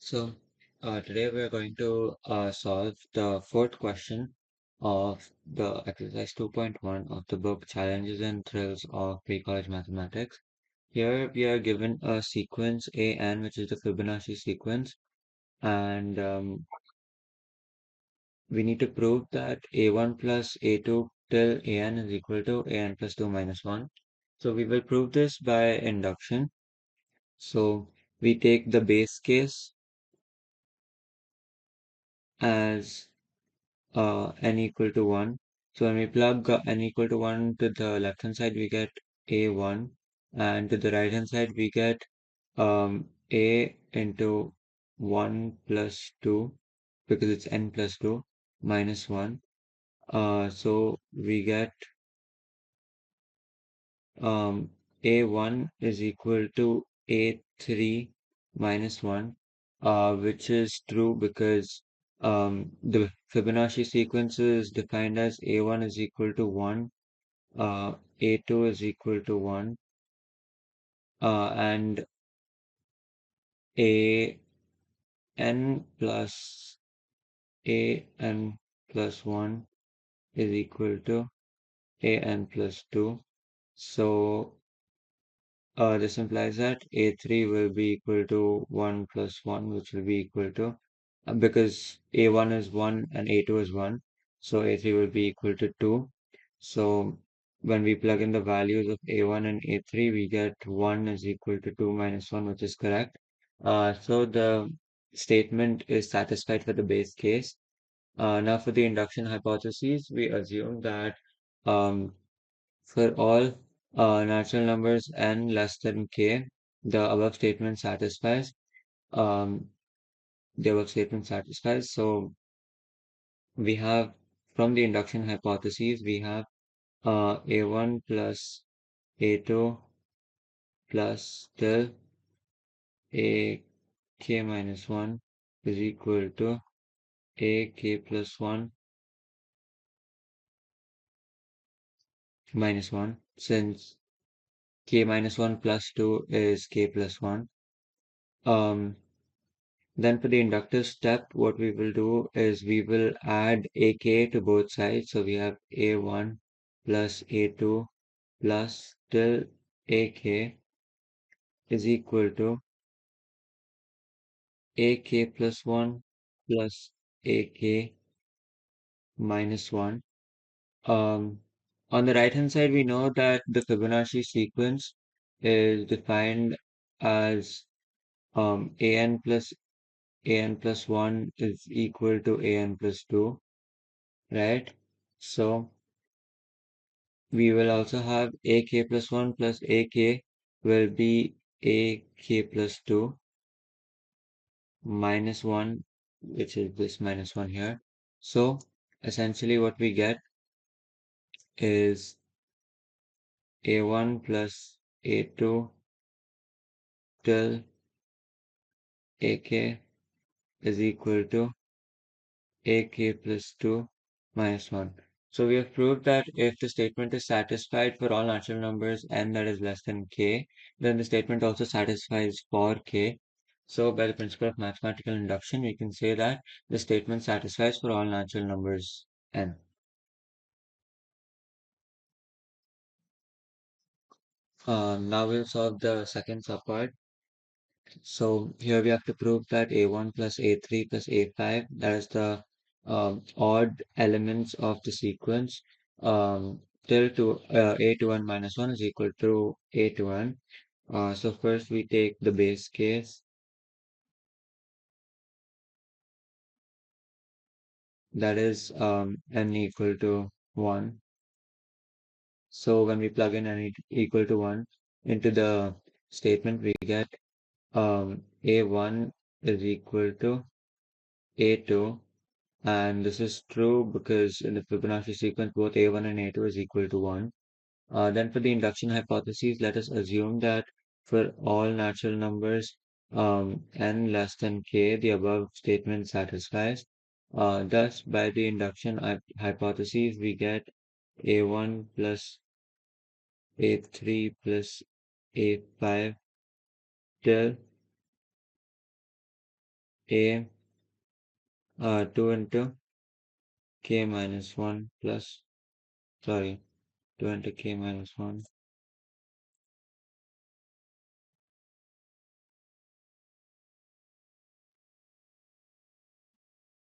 Today we are going to solve the fourth question of the exercise 2.1 of the book Challenges and Thrills of Pre-College Mathematics. Here we are given a sequence AN, which is the Fibonacci sequence, and we need to prove that A1 plus A2 till AN is equal to AN plus 2 minus 1. So we will prove this by induction. So we take the base case as n equal to 1. So when we plug n equal to 1 to the left hand side, we get a1, and to the right hand side, we get a into 1 plus 2, because it's n plus 2 minus 1. So we get um, a1 is equal to a3 minus 1, which is true because the Fibonacci sequence is defined as a1 is equal to 1, a2 is equal to 1, and a n plus a n plus 1 is equal to a n plus 2. So this implies that A3 will be equal to 1 plus 1, which will be equal to, because A1 is 1 and A2 is 1, so A3 will be equal to 2. So when we plug in the values of A1 and A3, we get 1 is equal to 2 minus 1, which is correct. So the statement is satisfied for the base case. Now for the induction hypothesis, we assume that um, for all natural numbers n less than k, the above statement satisfies. Um, the above statement satisfies. So we have from the induction hypothesis, we have a1 plus a2 plus till a k minus 1 is equal to a k plus 1 minus 1, since k minus 1 plus 2 is k plus 1. Um, Then for the inductive step, what we will do is we will add ak to both sides. So we have a1 plus a2 plus till ak is equal to ak plus 1 plus ak minus 1. Um, on the right hand side, we know that the Fibonacci sequence is defined as an plus 1 is equal to an plus 2, right? So we will also have ak plus 1 plus ak will be ak plus 2 minus 1, which is this minus 1 here. So essentially what we get is a1 plus a2 till ak is equal to ak plus 2 minus 1. So we have proved that if the statement is satisfied for all natural numbers n that is less than k, then the statement also satisfies for k. So by the principle of mathematical induction, we can say that the statement satisfies for all natural numbers n. Now we'll solve the second subpart. So here we have to prove that a1 plus a3 plus a5, that is the odd elements of the sequence, till to a to n minus 1 is equal to a to n. So first we take the base case, that is n equal to 1. So when we plug in n equal to 1 into the statement, we get a1 is equal to a2. And this is true because in the Fibonacci sequence, both A1 and A2 is equal to 1. Then for the induction hypothesis, let us assume that for all natural numbers n less than k, the above statement satisfies. Thus, by the induction hypothesis, we get A1 plus A3 plus A5 till a 2 into k minus 1 plus, sorry, 2 into k minus 1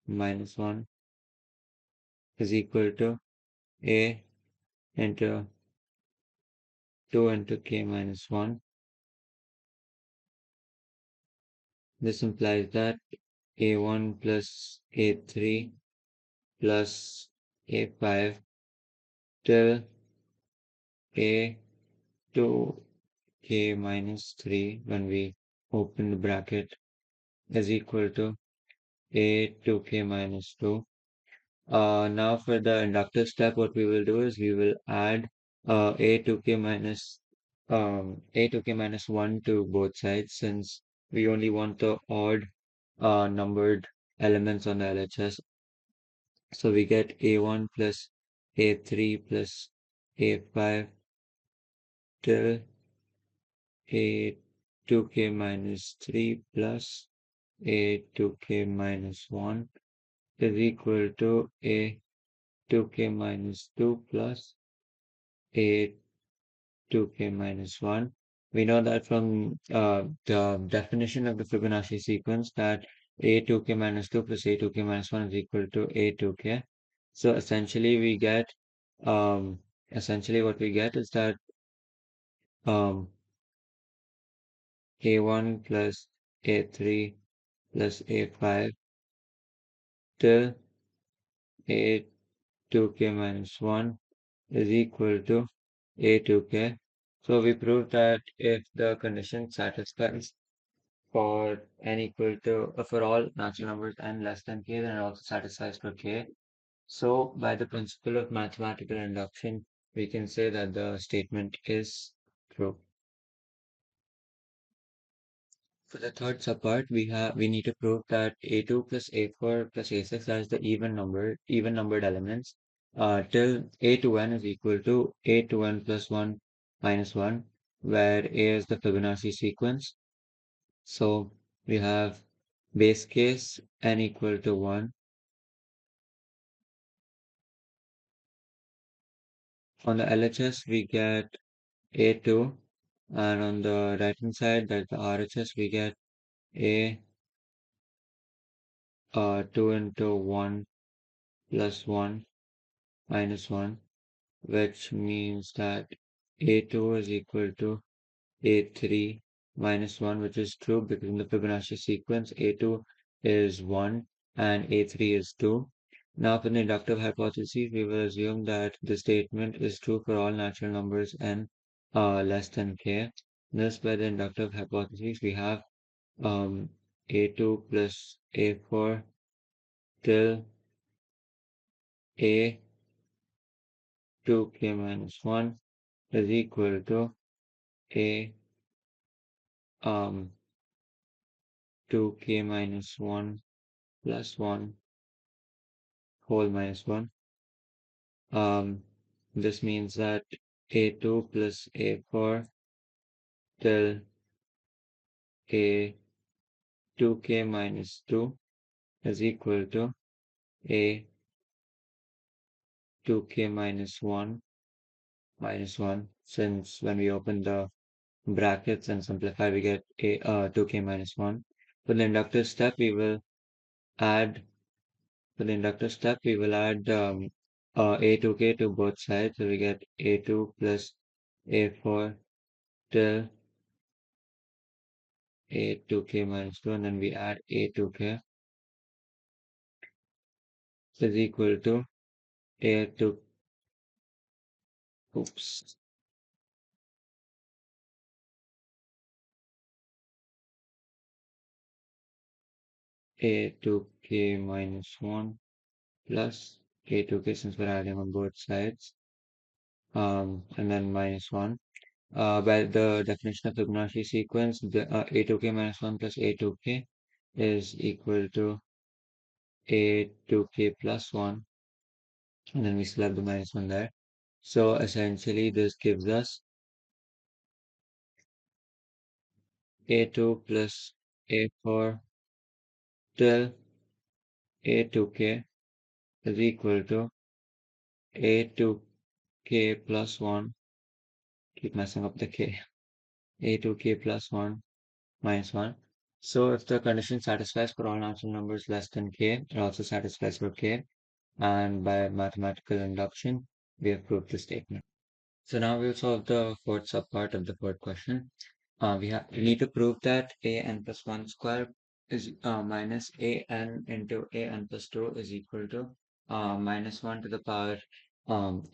minus 1 is equal to a into 2 into k minus 1. This implies that a1 plus a3 plus a5 till a2k minus 3 when we open the bracket is equal to a2k minus 2. Now for the inductive step, what we will do is we will add a2k minus 1 to both sides, since we only want the odd numbered elements on the LHS. So we get a1 plus a3 plus a5 till a2k minus 3 plus a2k minus 1 is equal to a2k minus 2 plus a2k minus 1. We know that from the definition of the Fibonacci sequence that a2k minus 2 plus a2k minus 1 is equal to a2k. So um, essentially what we get is that um, a1 plus a3 plus a5 till a2k minus 1 is equal to a2k. So we proved that if the condition satisfies for n equal to for all natural numbers n less than k, then it also satisfies for k. So by the principle of mathematical induction, we can say that the statement is true. For the third subpart, we need to prove that a2 plus a4 plus a6, that is the even numbered elements, till a to n is equal to a to n plus 1 minus 1, where a is the Fibonacci sequence. So we have base case n equal to 1. On the LHS, we get a2, and on the right hand side, that's the RHS, we get a 2 into 1 plus 1 minus 1, which means that a2 is equal to a3 minus 1, which is true because in the Fibonacci sequence, a2 is 1 and a3 is 2. Now, for the inductive hypothesis, we will assume that the statement is true for all natural numbers n less than k. Thus, by the inductive hypothesis, we have um, a2 plus a4 till a 2k minus 1 is equal to a um 2k minus 1 plus 1 whole minus 1. This means that a2 plus a4 till a 2k minus 2 is equal to a 2k minus 1 minus 1, since when we open the brackets and simplify, we get a 2k minus 1. For the inductive step, we will add For the inductive step, we will add a2k to both sides. So we get a2 plus a4 till a2k minus 2, and then we add a2k is equal to a2, oops, a2k minus 1 plus a2k, since we're adding on both sides, and then minus 1. By the definition of Fibonacci sequence, the a2k minus 1 plus a2k is equal to a2k plus 1, and then we still have the minus 1 there. So essentially, this gives us a2 plus a4 till a2k is equal to a2k plus 1, keep messing up the k, a2k plus 1 minus 1. So if the condition satisfies for all natural numbers less than k, it also satisfies for k. And by mathematical induction, we have proved the statement. So now we'll solve the fourth subpart of the fourth question. We need to prove that an plus 1 square is minus an into an plus 2 is equal to minus 1 to the power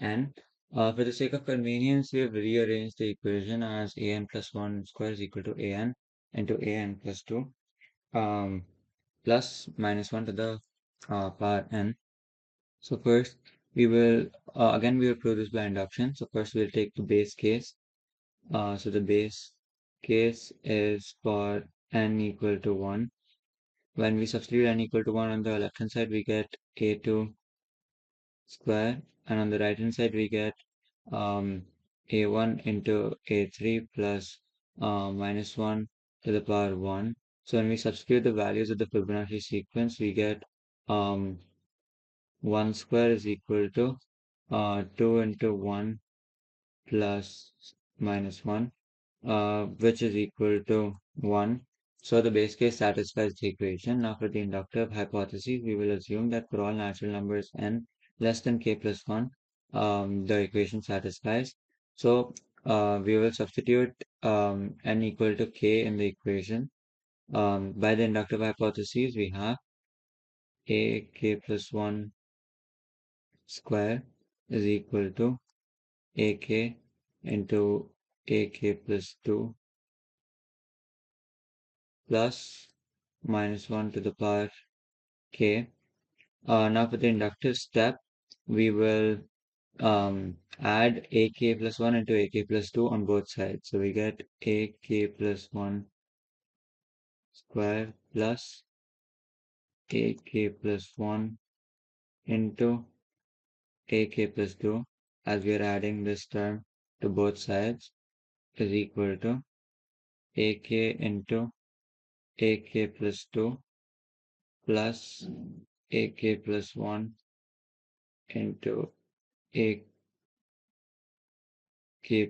n. For the sake of convenience, we have rearranged the equation as an plus 1 square is equal to an into an plus 2 um, plus minus 1 to the power n. So first we will prove this by induction. So first we'll take the base case. So the base case is for n equal to 1. When we substitute n equal to 1 on the left hand side, we get a2 square, and on the right hand side, we get a1 into a3 plus minus 1 to the power 1. So when we substitute the values of the Fibonacci sequence, we get um, 1 square is equal to 2 into 1 plus minus 1, which is equal to 1. So the base case satisfies the equation. Now for the inductive hypothesis, we will assume that for all natural numbers n less than k plus 1, the equation satisfies. So we will substitute n equal to k in the equation. By the inductive hypothesis, we have a k plus 1 square is equal to ak into ak plus 2 plus minus 1 to the power k. Now for the inductive step, we will add ak plus 1 into ak plus 2 on both sides. So we get ak plus 1 square plus ak plus 1 into ak plus 2, as we are adding this term to both sides, is equal to ak into ak plus 2 plus ak plus 1 into ak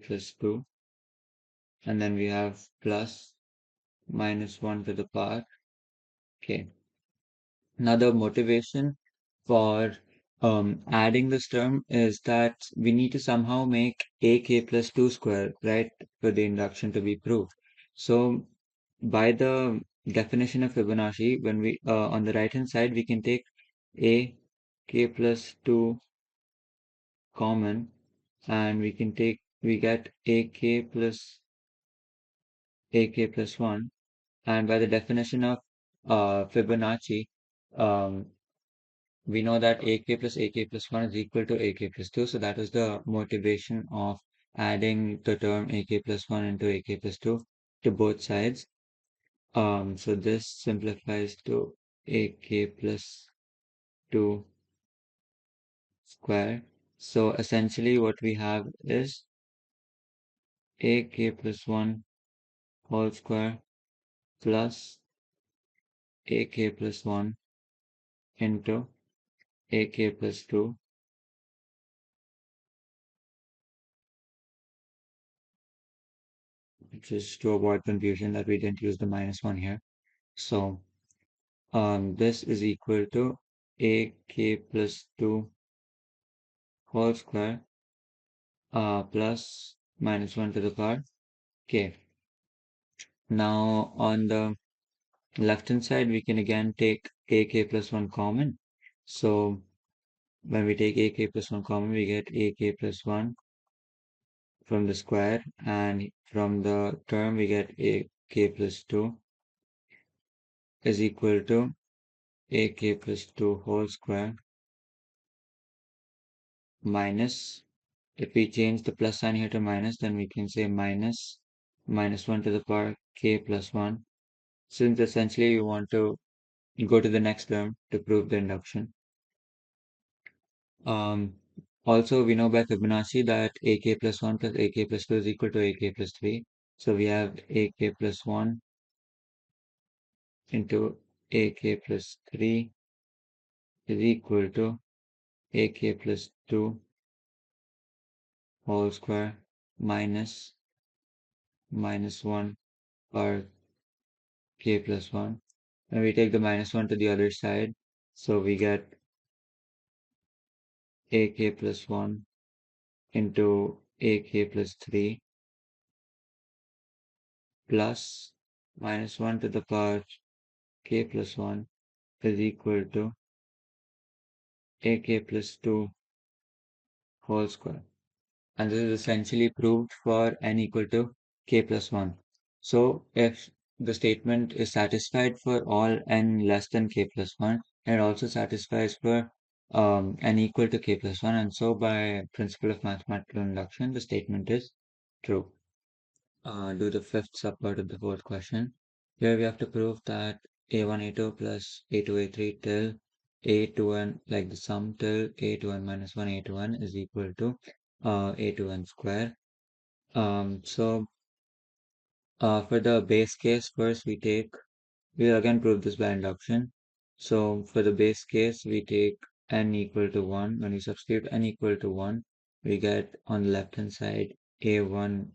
plus 2, and then we have plus minus 1 to the power k. Now the motivation for adding this term is that we need to somehow make ak plus 2 square, right, for the induction to be proved. So by the definition of Fibonacci, when we on the right hand side, we can take a k plus 2 common, and we get ak plus 1, and by the definition of Fibonacci, um, we know that ak plus 1 is equal to ak plus 2, so that is the motivation of adding the term ak plus 1 into ak plus 2 to both sides. So this simplifies to ak plus 2 square. So essentially what we have is ak plus 1 whole square plus ak plus 1 into ak plus 2, just to avoid confusion that we didn't use the minus 1 here. So this is equal to ak plus 2 whole square plus minus 1 to the power k. Now on the left hand side, we can again take ak plus 1 common. So when we take ak plus 1 common, we get ak plus 1 from the square, and from the term we get ak plus 2 is equal to ak plus 2 whole square minus, if we change the plus sign here to minus, then we can say minus 1 to the power k plus 1, since essentially you want to go to the next term to prove the induction. Um, Also, we know by Fibonacci that ak plus 1 plus ak plus 2 is equal to ak plus 3. So we have ak plus 1 into ak plus 3 is equal to ak plus 2 whole square minus minus 1 or k plus 1. And we take the minus 1 to the other side. So we get ak plus 1 into ak plus 3 plus minus 1 to the power k plus 1 is equal to ak plus 2 whole square. And this is essentially proved for n equal to k plus 1. So if the statement is satisfied for all n less than k plus 1, it also satisfies for n equal to k plus 1, and so by principle of mathematical induction, the statement is true. Do the fifth subpart of the fourth question. Here we have to prove that a1 a2 plus a2 a3 till a2n, like the sum till a2n minus 1 a2n is equal to a2n square. For the base case, first we'll again prove this by induction. So for the base case, we take n equal to 1. When we substitute n equal to 1, we get on the left hand side a1,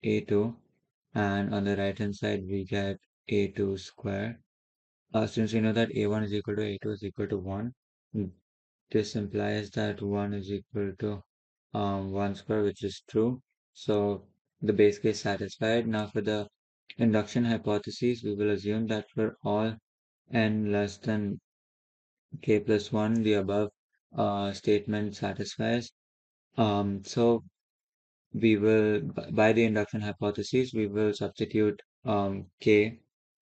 a2, and on the right hand side we get a2 square. Since we know that a1 is equal to a2 is equal to 1, this implies that 1 is equal to 1 square, which is true. So the base case satisfied. Now for the induction hypothesis, we will assume that for all n less than k plus 1, the above statement satisfies. So we will, by the induction hypothesis, we will substitute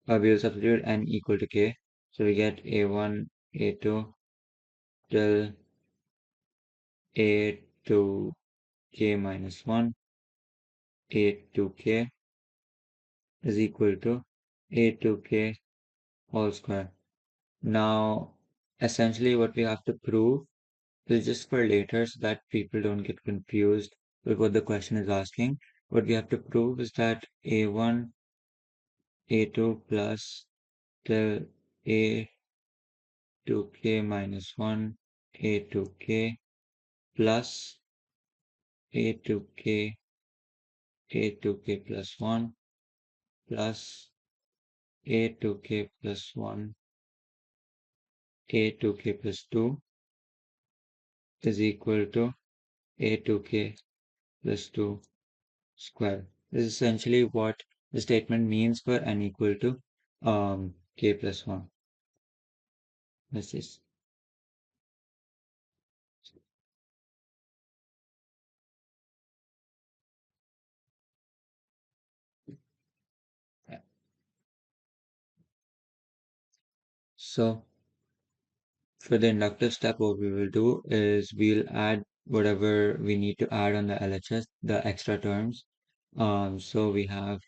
we will substitute n equal to k. So we get a1, a2 till a2k minus 1, a2k is equal to a2k whole square. Now, essentially what we have to prove is just for later so that people don't get confused with what the question is asking. What we have to prove is that a1, a2 plus till a2k minus 1, a2k plus a2k, a2k plus 1 plus a2k plus 1, a2k plus 2 is equal to a2k plus 2 square. This is essentially what the statement means for n equal to k plus 1. This is so for the inductive step, what we will do is we'll add whatever we need to add on the LHS, the extra terms. So we have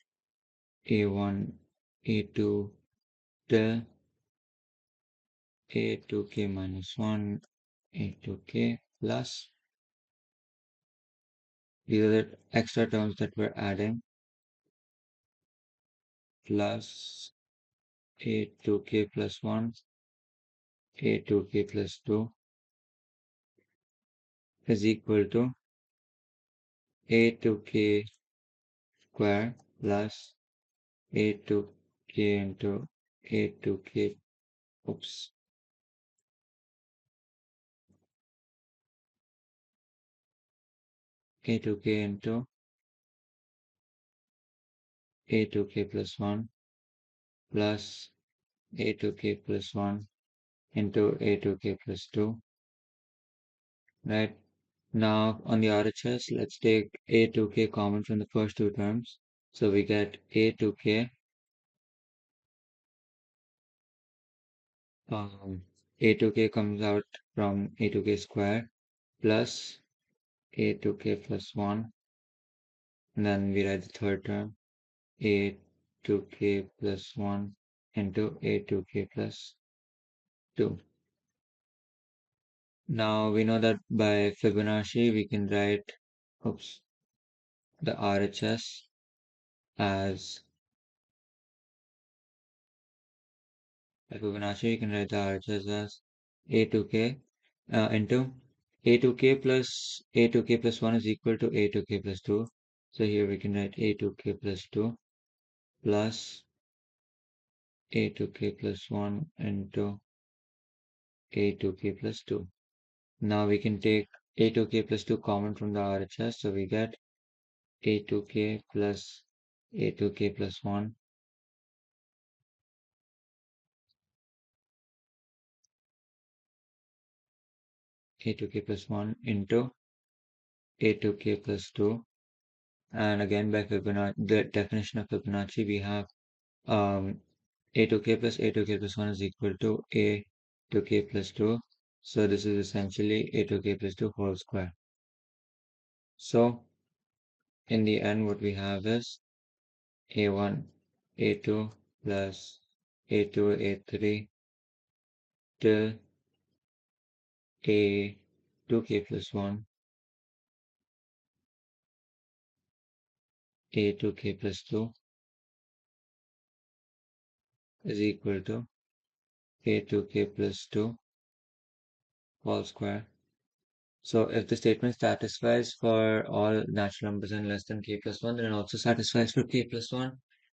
a1, a2 till a2k minus 1, a2k plus these are the extra terms that we're adding plus a2k plus 1, a2k plus 2 is equal to a2k square plus a2k into a2k, oops, a2k into a2k plus 1 plus a2k plus 1 into a2k plus 2, right? Now on the RHS, let's take a2k common from the first two terms. So we get a2k, a2k comes out from a2k square plus a2k plus 1, and then we write the third term a2k plus 1 into a2k plus 2. Now we know that by Fibonacci we can write oops, the RHS as By Fibonacci, you can write the RHS as A2K into A2K plus A2K plus 1 is equal to A2K plus 2. So here we can write A2K plus 2 plus A2K plus 1 into A2K plus 2. Now we can take A2K plus 2 common from the RHS. So we get A2K plus A2K plus 1 A2K plus 1 into A2K plus 2. And again, by Fibonacci, the definition of Fibonacci, we have A2K plus A2K plus 1 is equal to A2K plus 2. So this is essentially A2K plus 2 whole square. So in the end, what we have is A1, A2 plus A2, A3 till A2K plus 1, A2K plus 2 is equal to A2K plus 2 whole square. So if the statement satisfies for all natural numbers n less than k plus 1, then it also satisfies for k plus 1.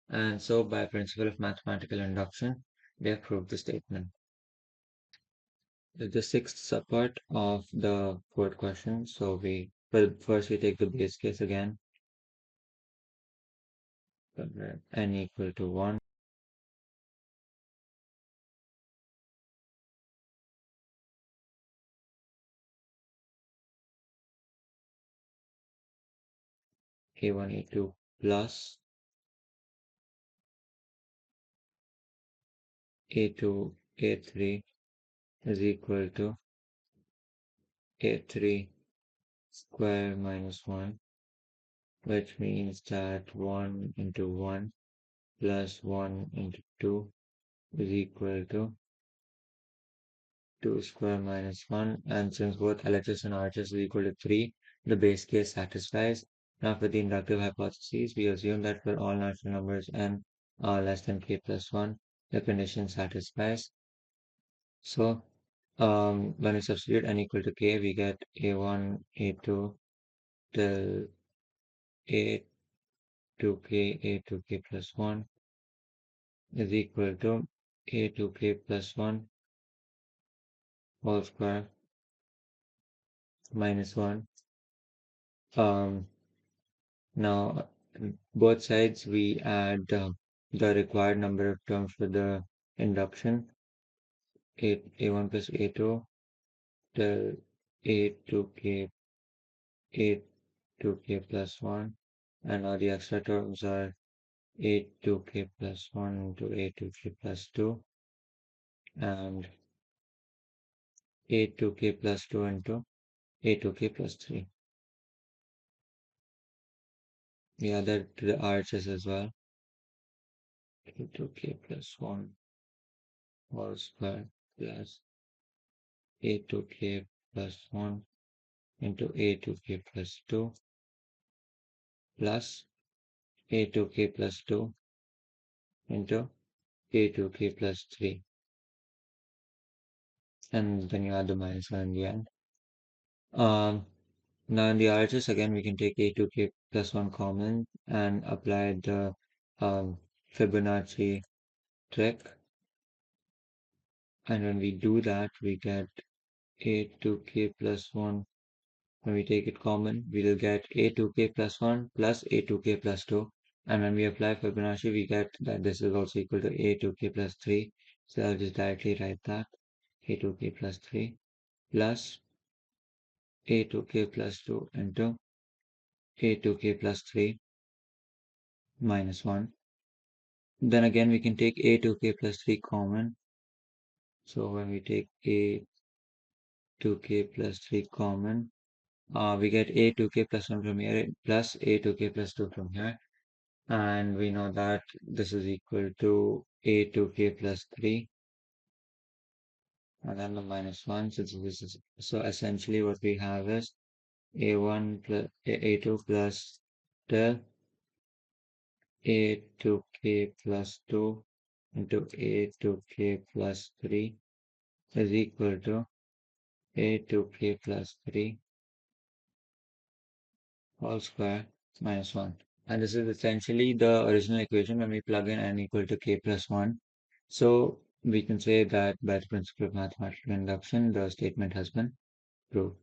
And so by principle of mathematical induction, we have proved the statement. The sixth subpart of the fourth question. So first we take the base case again. N equal to 1. A1, A2 plus A2, A3 is equal to A3 square minus 1, which means that 1 into 1 plus 1 into 2 is equal to 2 square minus 1. And since both LHS and RHS is equal to 3, the base case satisfies. Now for the inductive hypotheses, we assume that for all natural numbers n are less than k plus 1, the condition satisfies. So when we substitute n equal to k, we get a1, a2 till a2k, a2k plus 1 is equal to a2k plus 1 whole square minus 1. Now both sides we add the required number of terms for the induction, a1 plus a2 till a2k, a2k plus 1, and all the extra terms are a2k plus 1 into a2k plus 2 and a2k plus 2 into a2k plus 3. We add that to the RHS as well, a2k plus 1 whole square plus a2k plus 1 into a2k plus 2 plus a2k plus 2 into a2k plus 3. And then you add the minus 1 in the end. Now in the RHS again we can take a2k plus 1 common and apply the Fibonacci trick. And when we do that, we get a2k plus 1. When we take it common, we will get a2k plus 1 plus a2k plus 2. And when we apply Fibonacci, we get that this is also equal to a2k plus 3. So I'll just directly write that a2k plus 3 plus a2k plus 2 into a2k plus 3 minus 1. Then again, we can take a2k plus 3 common. So when we take a2k plus 3 common, we get a2k plus 1 from here plus a2k plus 2 from here. And we know that this is equal to a2k plus 3 and then the minus 1. So essentially what we have is a1 plus a2 plus del a2k plus 2 into a to k plus 3 is equal to a to k plus 3 whole square minus 1. And this is essentially the original equation when we plug in n equal to k plus 1. So we can say that by the principle of mathematical induction, the statement has been proved.